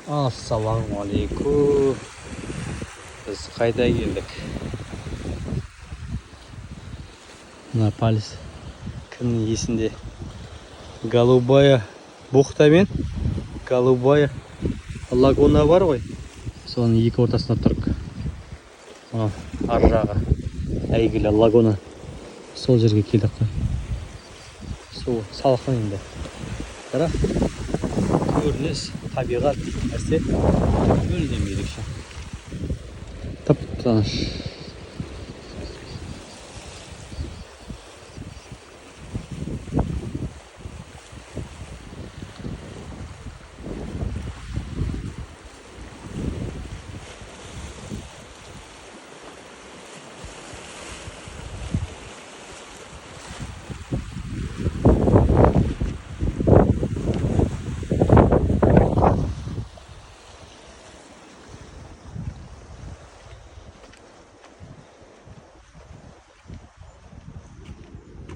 Ассалаумағалейкум. Біз қайда келдік? Мына палец кімнің есінде? Голубая бухта мен Голубая лагуна бар ғой. Соның екі ортасында тұрық. Ар жағы әйгілі лагуна. Сол жерге келдік қой. Су салқын енді. Бірақ көрініс, табиғат нәрсе мүлдем ерекше. Тып-тыныш.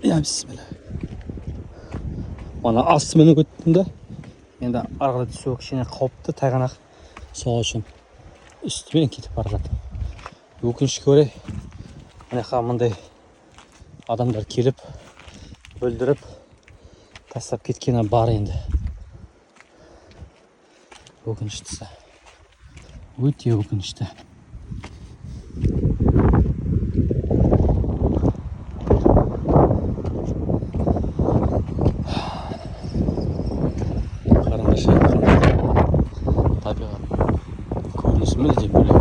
Я бисмилlah. Мана астымен өттім да. Енді арғыда түсу кішкене қауіпті, тайғанақ. Сол үшін үстімен кетіп бара жатыр. Өкінішке орай мына мындай адамдар келіп бүлдіріп тастап кеткені бар енді. Өкініштісі. Өте өкінішті. Қараңызшы, табиғат көрінісі мүлдем бөлек.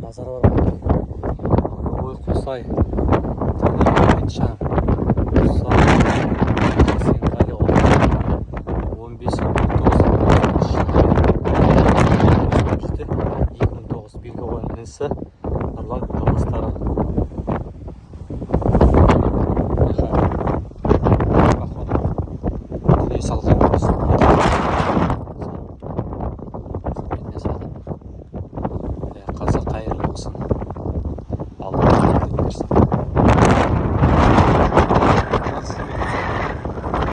Назар бар ғой. Ой қосай. Тәнеге айтшам. Қосай. Сенғали ол. 15-2009 белгі қойған інісі Нұрлан Алмастары. Салқын.